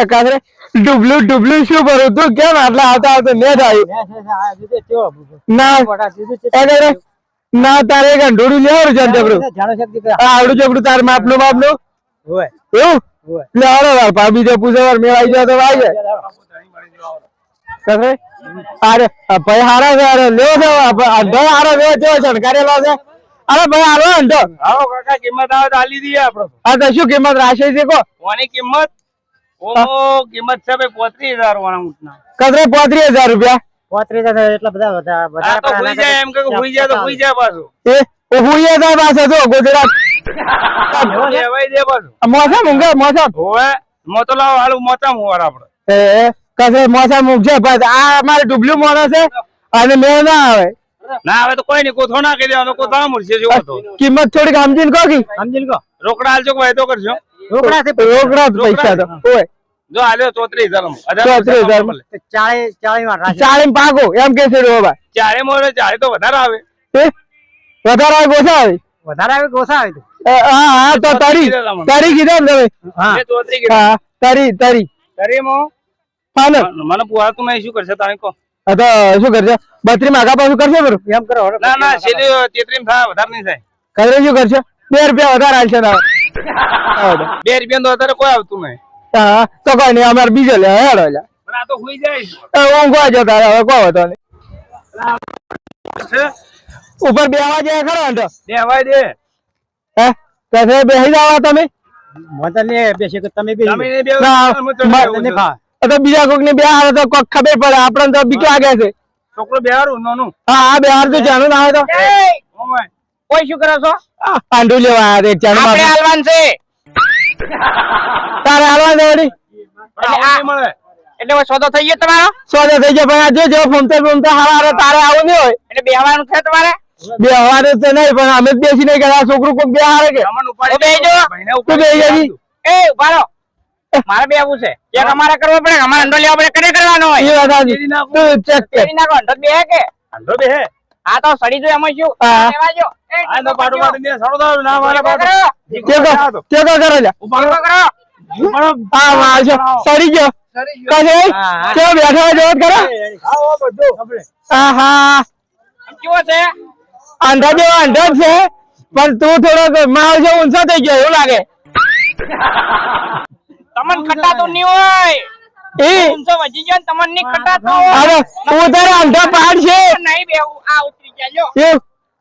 કાદરે ડુબલું શું ભરું તું કેમ આટલા આવતા આવતા નેટ આવ્યું ના ના તારે ગંઢોડું લેવાનું છે જબરું આવડું જબરું તાર માપનું એવું લે અરે ભાભી જે પૂછે મેળ આવી જાય તો આવી જાય અરે ભાઈ હારા છે અરે લેવો છે અંધો હારો લેવો છે શણકારેલો છે અરે ભાઈ હારો અંધો આવો કાકા કિંમત આવે તો આલી દઈએ આપણે હા તો શું કિંમત રાખે છે કો કોની કિંમત કિંમત છે ભાઈ 35,000 વાળા ઊંટના કદરે 35,000 રૂપિયા 35,000 એટલા બધા તો હોઈ જાય એમ કે હોઈ જાય તો હોઈ જાય પાછું એ હોઈ જાય પાછો તો ગુજરાત લેવાય દે પાછું મોસમ ઊંઘે મોસમ હોવે મોતો લાવ હાલું મોતા મુવાર આપણે કસે મોસમ ઊંઘે બસ આ અમારે ડુબલું મોનો છે અને મેળ ના આવે ના આવે તો કોઈ નહીં કોથો ના કહી દેવાનો કોથા મળશે જો તો કિંમત થોડીક સમજીને કહો કી રોકડા હાલજો ભાઈ તો કરજો રોકડા પૈસા તો ઓય જો હાલ્યો 34,000 40 પાકો એમ કે છે રોબા ચારે મોરે ચારે તો વધારે આવે વધારે આવે ગોસા આવે હા તો તારી કીધા ને તમે હા તારી મો ફાઈનલ મને પૂછા તું શું કરશે તારે કો હા તો શું કરશે 32 માગા પાછું કરશે બરો એમ કરો ના ના સીધી 33 થાય વધારે નહીં થાય કરે શું કરશે 2 રૂપિયા વધારે હાલશે ના 2 રૂપિયા તો વધારે કોઈ આવતું નહીં હા તો કોઈ નહીં અમારે બીજો લે હેડો લે પણ આ તો હોઈ જાય ઊંઘવા જતા હવે કોઈ હતો નહીં ઉપર બેહવા જાય ખરો અંતો દેવાય દે હે તો બેહી જાવ તમે મોતને બેસે કે તમે બે તમે ને બે તો બીજા કોક ને બે આવે તો કોક ખબર પડે આપણને તો બીક લાગે છે છોકરો બેહારું નોનું હા બેહાર તો જાણું ના આવે તો કોઈ શું કરો છો આંડુ લેવા આવ્યા છે ચાણું આપણે હાલવાન છે તારે હાલવા દે વળી મળે એટલે સોદો થઈ ગયો તમારો સોદો થઈ ગયો પણ જો ફૂમતા હારા તારે આવું નહીં હોય એટલે બેહવાનું છે તમારે બેહવાનું તો નહીં પણ અમે બેસી નહીં ગયા છોકરું કોઈ બે હારે કે તું બે જજી એ ઉભા રહો મારે બેહવું છે એક અમારે કરવો પડે અમારે અંડો લેવો પડે કને કરવાનો હોય એ વાત સાચી તું ચેક કર કરી નાખો અંડો બે કે અંડો બે હે આ તો સડી જો એમાં શું લેવાજો આ તો પાડો પાડી દે સડો દો ના મારા પાડો ચેક કરો જા ઉભા કરો હા મારજો સડી ગયો કસે કે બેઠો જોત કરો આવો બધું આપણે આહા કેવો છે અંડો છે પણ તું થોડો માવ જો ઊંચો થઈ ગયો એવું લાગે તમને ખટાતો નહીં હોય એ ઊંચો વધી ગયો તમને નહીં ખટાતો અરે ઉધર અંડો પાડ છે નહીં બેહું આ ઉતરી જાય એ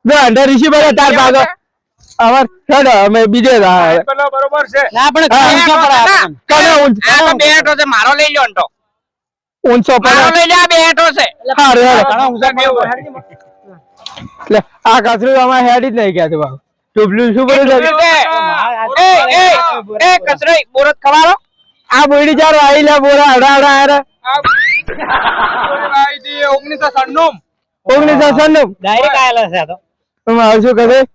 જો અંડો ઋષિ બરે તાર પાગો અમાર છોડો અમે બીજે પેલો બરોબર છે ના પણ ઊંચો પડે કને આ બે હેઠો છે મારો લઈ લ્યો અંડો ઊંચો મારો પડે લઈ લે આ બે હેઠો છે હારે ઘણા ઊંચા કેવું હોય એટલે આ કચરું અમાર હેડી જ નહીં ગયા તું ટુબલું શું બોલું એ કચરાઈ બોરત ખવારો આ બોડી ચાર આઈ લે બોરા હડા આરે 1996 ડાયરેક્ટ આયેલો છે તો તમે આવશો કદે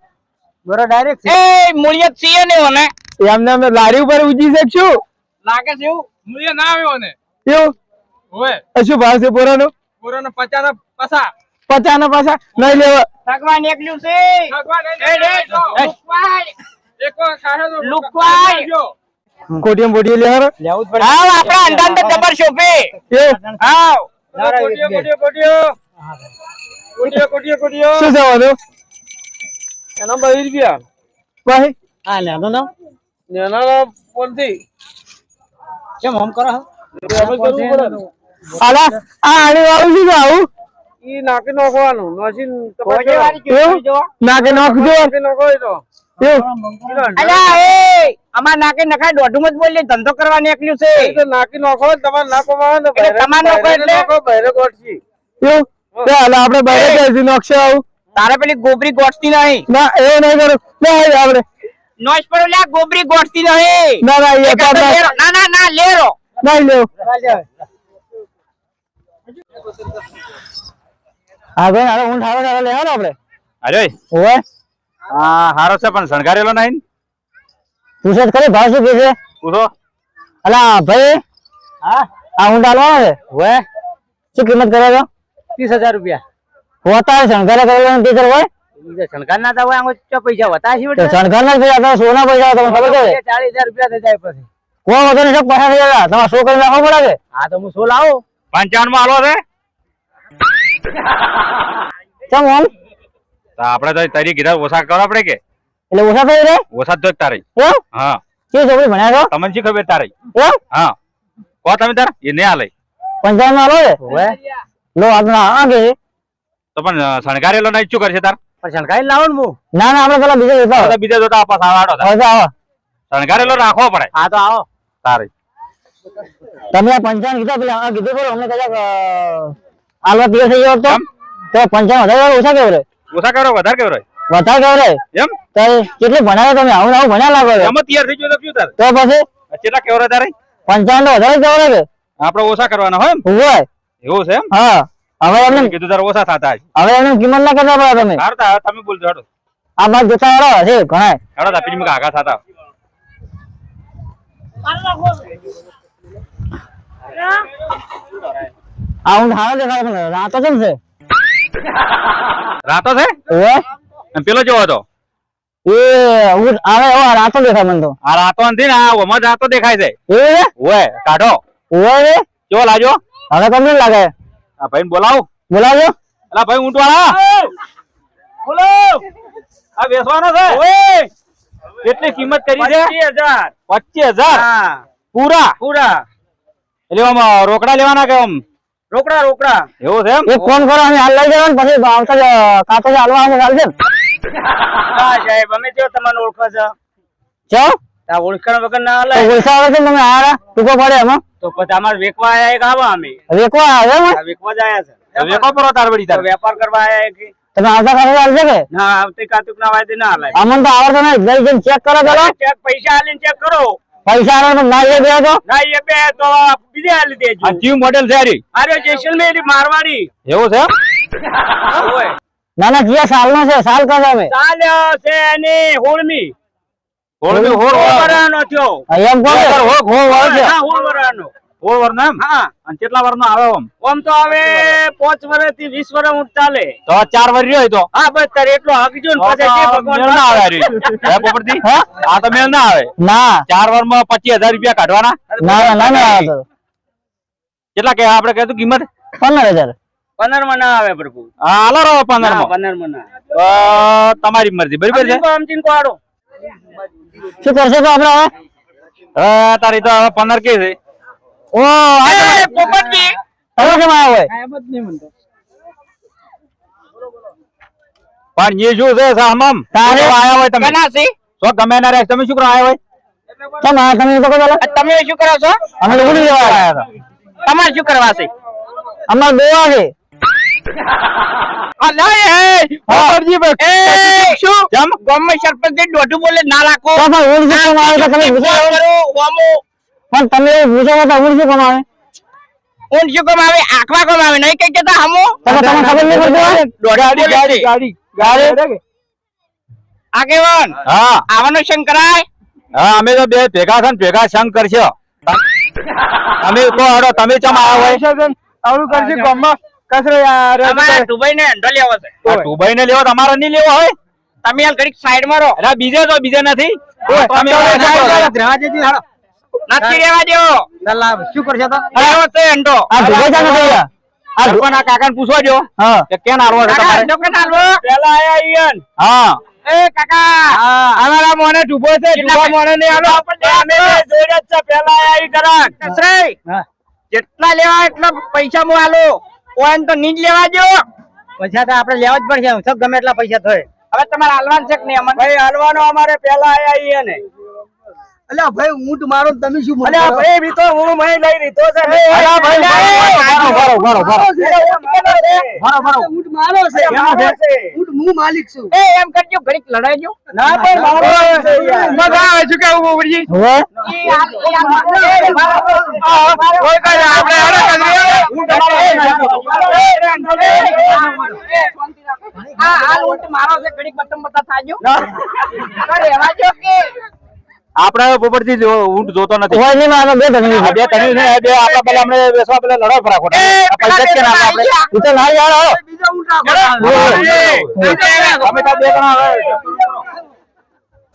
બોરો ડાયરેક્ટ એ મૂલ્ય સીએ ને ઓને એમને અમે લારી ઉપર ઉજી શકશું લાગે છે એવું મૂલ્ય ના આવ્યો ને એવું હોય શું ભાવ છે બોરાનો પૂરાનો 50 ના પાસા 50 ના પાછા નહીં લેવા ભગવાન એકલું છે કોટિયમ બોડી લે હારો લેવું જ પડે હા આપડા અંડાન તો જબર શોભે આવ કોટીઓ શું થવાનું એના 20 રૂપિયા ભાઈ હા લેનો ના એના પોલથી કેમ હમ કરો આલા આ આણી વાળું શું આવું ઈ નાખી નાખવાનું મશીન નાકે નાખજો અલા એ અમાર નાકે નખાય દોઢું જ બોલીએ ધંધો કરવા નીકળ્યું છે તો નાખી નાખો તમારે નાખવામાં ને તમાર નાખો એટલે બહેરે ગોઠસી એવું આપણે બહાર જઈશું નકશો આવું તારે પેલી ગોબરી ગોઠતી નહીં ના એવું નહીં કરું ના આપણે નોશ પડો લે ગોબરી ગોઠતી નહીં ના ના એ તો ના ના ના લેરો નહીં લેવું હા ભાઈ હારો ઊંટ હારો લેવાનો આપણે અરે ઓય હા હારો છે પણ શણગારેલો નહીં પૂછે ખરી ભાવ શું કે છે પૂછો અલા ભાઈ હા આ ઊંટ હાલવાનો છે ઓય શું કિંમત કરે છો 30,000 રૂપિયા હોતા શણગારે કરેલો ટીચર હોય શણગાર ના હોય આમ પૈસા હોતા છે શણગાર ના પૈસા સોના પૈસા તમને ખબર છે 40,000 રૂપિયા થઈ જાય પછી કોઈ વધુ નહીં પૈસા થઈ ગયા તમારે 100 કરી નાખવો પડે કે હા તો હું 100 લાવો 55 માં હાલો છે કેમ આમ તો આપણે તો તારી કીધા ઓછા કરવા પડે કે એટલે ઓછા થઈ રે ઓછા તો તારી એમ હા કે છોકરી ભણ્યા છો તમને શી ખબર તારી એમ હા કો તમે તાર એ નહીં હાલે 55 માં લો છે લો આપણા આ કે તો પણ શણગારેલો નહીં શું કરશે તાર પણ શણગારી લાવો ને હું ના ના આપણે પેલા બીજા જતા તો બીજા જોતા આપા સાવાડો હવે આવો શણગારેલો રાખવો પડે હા તો આવો તારી તમે આ 55 કીધા પેલા આ કીધું કરો અમને કદાચ આલવા દિવસ થઈ ગયો તો 55 ઓછા કેવું રે ઓછા કરો વધારે કેવો રહે વધારે કેવું રે એમ તો કેટલું ભણાવ્યો તમે આવું આવું ભણ્યા લાગો છો. એમ તૈયાર થઈ ગયો તો શું તાર તો પછી કેટલા કેવો રહે તારે 55 તો વધારે કેવું રે કે આપણે ઓછા કરવાના હોય એમ હોય એવું છે એમ હા હવે એમને કીધું તારે ઓછા થતા હશે હવે એમને કિંમત ના કરતા પડે તમે સારું તા તમે બોલજો હડો આ બાદ જોતા વાળો છે ઘણા હડો તા પેલી આગા થતા આ ઊંટ હારો દેખાય પણ રાતો કેમ છે રાતો છે ઓવે અને પેલો જેવો હતો એ ઊંટ આવે એવો રાતો દેખાય મને તો આ રાતો નથી ને આ ઓમાં જ રાતો દેખાય છે એ ઓય કાઢો ઓવે રે કેવો લાજો હવે તમને લાગે આ ભાઈ બોલાવો બોલાવજો અલા ભાઈ ઊંટ વાળા બોલો આ વેચવાનો છે ઓય કેટલી કિંમત કરી છે 25000 25000 હા પૂરા પૂરા એટલે આમ રોકડા લેવાના કે આમ રોકડા રોકડા એવું છે એમ એક ફોન કરો અમે હાલ લઈ જવાનું પછી આવતા કાતો હાલવા આવે ચાલશે હા સાહેબ અમે જો તમને ઓળખો છો ચો આ ઓળખાણ વગર ના તો હાલે પૈસા આવે છે તમે આરા ટૂંકો પડે એમાં તો પછી અમારે વેકવા આયા એક આવા અમે વેકવા આવે એમ આ વેકવા જ આયા છે વેકો પરો તાર બડી તો તાર વેપાર કરવા આયા કે તમે આવતા ખાતે ચાલશે કે ના આવતી કાતુક ના વાયદે ના હાલે અમને તો આવડતો નહીં લઈ જઈને ચેક કરો પેલો ચેક પૈસા આલીને ચેક કરો પૈસા આવે તો ના લઈ દે તો ના એ બે તો બીજે આલી દેજો આ જીવ મોડેલ છે આરી અરે જેસલમેરી મારવાડી એવું છે ઓય ના ના જીયા સાલનો છે સાલ કહો અમે ચાલ છે એની હોળમી હોળ હોળ વરાનો થયો એમ કહો કે હોળ હોળ છે હા હોળ વરાનો હોળ વર નામ હા અને કેટલા વર નો આવે આમ આમ તો હવે 5 વર્ષથી 20 વર્ષ ઊંટ ચાલે તો 4 વર રહ્યો તો હા બસ તારે એટલો હકજો ને પછી જે ભગવાન મેળ ના આવે આરી હે પોપટજી આ તો મેળ ના આવે ના 4 વર માં 25000 રૂપિયા કાઢવાના ના ના ના આવે તો કેટલા કે આપણે કહેતું કિંમત 15000 15 માં ના આવે પ્રભુ હા હાલો રહો 15 માં 15 માં ના તમારી મરજી બરાબર છે આમચીન કોડો શું કરશે તો આપણે હવે તારી તો હવે 15 કે છે ઓ આ પોપટજી તમે કેમ આવ્યો હોય પણ એ શું છે સામમ તારે આયા હોય તમે કેના છે તો ગમે ના રહે તમે શું કરવા આયા હોય કેમ આ તમે તો કહો પેલા તમે શું કરો છો અમે તો ઉડી જવા આવ્યા હતા તમારે શું કરવા છે અમાર દોવા છે અલા એ પોપટજી શું જમ ગમે સરપંચ જે દોઢું બોલે ના રાખો તો પણ ઉડ શું કામ આવે તો તમે પૂછો ઓમો પણ તમે એવું પૂછો તો ઉડ શું કામ આવે ઊંટ શું કામ આવે આખવા કામ આવે નહીં કઈ કેતા હમો તમે તમને ખબર નહીં પડતી હોય ગાડી આગેવાન હા આવવાનો સંગ કરાય હા અમે તો બે ભેગા છે ને ભેગા સંગ કરશો તમે તો હડો તમે ચમ આયા હોય આવડું કરશે ગામમાં કસરે યાર અમારે દુબઈ ને અંડો લેવો છે દુબઈ ને લેવો તમારે નહીં લેવો હોય તમે હાલ ઘડીક સાઈડ માં રહો અરે બીજે તો બીજે નથી તમે નથી રેવા દેવો શું કરશે તો લેવો છે અંડો આ દુબઈ જાને તો આ પણ આ કાકાને પૂછવા જો હા કે કેમ હારવો છે કાકા તમારે અંડો કે નાલવો પેલા આયા ઈયન હા એ કાકા અમારા મોને ડૂબો છે ડૂબા મોને નહીં આલો અમે જોડે જ છે પેલા આયા ઈ કરાક કસરે જેટલા લેવા એટલા પૈસા મો આલો ઓન તો નીજ લેવા જો પૈસા તો આપણે લેવા જ પડશે સબ ગમે એટલા પૈસા થાય હવે તમારે હાલવાનું છે કે નહીં અમને ભાઈ હાલવાનો અમારે પેલા આયા ઈ ને અલ્યા ભાઈ ઊંટ મારો તમે શું બોલો અલ્યા ભાઈ બી તો હું મહી લઈ લીધો છે અલ્યા ભાઈ ભરો ઊંટ મારો છે ઊંટ હું માલિક છું એ એમ કરજો ઘડીક લડાઈ જો ના પણ મારો છે યાર મજા આવે છે કે ઉપરજી હવે કોઈ કઈ આપણે આ હાલ ઊંટ મારો છે ઘડીક બટમ બતા થાજો અરે એવા જો કે આપણે પોપટજી ઊંટ જોતો નથી હોય નહીં મારો બે ધણી આ બે તણી ને બે આપડા પેલા આપણે બેસવા પેલા લડો ફરા ખોટા આ પૈસા કે ના આપણે ઈ તો ના જાણો બીજા ઊંટ રાખો અમે તો બે જણા હવે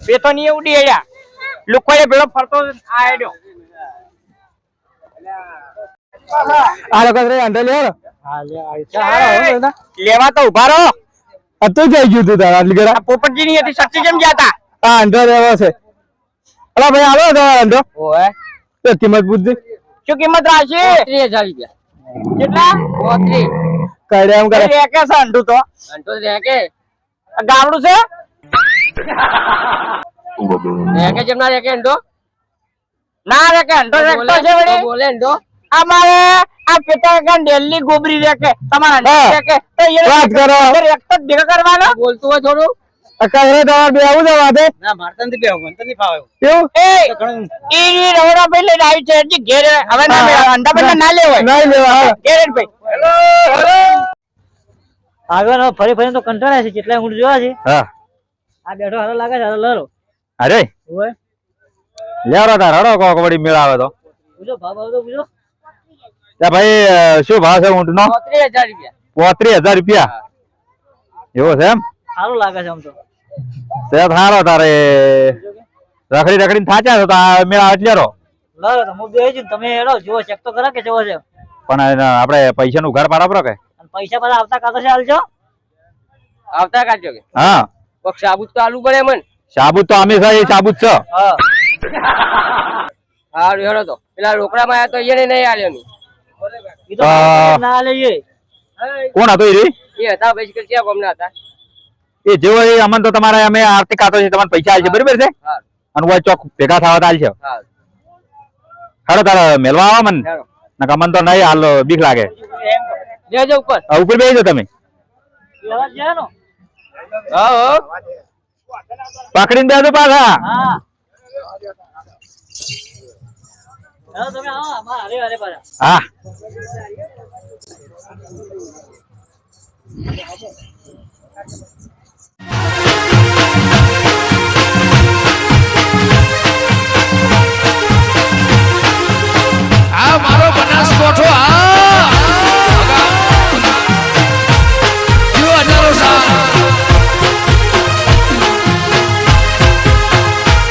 બે તો નહીં ઉડી આયા લોકોએ પેલો ફરતો આયો આ લોકો અંડો લે લેવા તો ઉભા રહો. તું જઈ ગયું તું તારા આટલી ઘડા પોપટજી ની હતી સચ્ચી કેમ ગયા હતા? હા અંડો લેવો છે. અલા ભાઈ આવો તમારો અંડો તો કિંમત પૂછજે. શું કિંમત રાખી? 30,000 રૂપિયા. કેટલા? 32. કડે એમ કરે રેકે છે અંડું તો રેકે ગામડું છે રેકે જેમ ના રેકે અંડો ના રેકે અંડો રેકતો છે વળી બોલે અંડો અમારે આ પેટા ડેલી ગોબરી રેકે તમારા અંડો રેકે તો એ વાત કરો રેકતો જ ભેગા કરવાનો બોલતું હોય થોડું કઈ તમારે બે આવું જવા દે ના મારતા નથી બેવ મને નહીં ફાવે કેવું એ રવડા પેલે આવી છે હજી ઘેર હવે ના અંડા પેલા ના લેવાય નહીં લેવા ઘેર ભાઈ આગળ ફરી ફરી તો કંટાળ્યા છે કેટલા ઊંટ જોયા છે. હા આ બેઠો હારો લાગે છે. લરો અરે ઓય લેરો તાર હડો કોક વળી મેળાવે તો પૂછો ભાવ ભાવ તો પૂછો. ભાઈ શું ભાવ છે ઊંટ નો? 32,000 રૂપિયા. 32,000 રૂપિયા એવો છે એમ? સારું લાગે છે આમ તો. સેત હારો તારે રખડી રખડીને થાચ્યા છો તો આ મેળા એટલે રો લરો તો હું બેહી છું તમે હેડો જુઓ ચેક તો કરો કે કેવો છે. પણ આપણે પૈસા નું ઘર પાડા કે અને પૈસા પાછા આવતા કાતો છે હાલજો. આવતા કાઢજો કે હા કોક સાબુત તો આલુ પડે મન સાબુત તો અમે છે સાબુત છે. હા હારું હેડો તો પેલા રોકડામાં આયા તો એને નહીં આલ્યો ની ઈ તો ના લઈએ. કોણ હતો એ રે? એ હતા ભાઈ કે ક્યાં કોમના હતા એ જેવો એ અમન તો તમારે અમે આર્થિક આતો છે તમને પૈસા આલશે બરાબર છે અને ઓય ચોક ભેગા થવા આલશે. હાડો તારે મેલવા આવો મન નક અમન તો નહીં હાલ બીક લાગે. લેજો ઉપર ઉપર બેસી જાઓ તમે એવા જ છે નો. હા પકડીને બેસો પાછા. હા હેડો તમે આવો અમાર હારે હારે પાછા. હા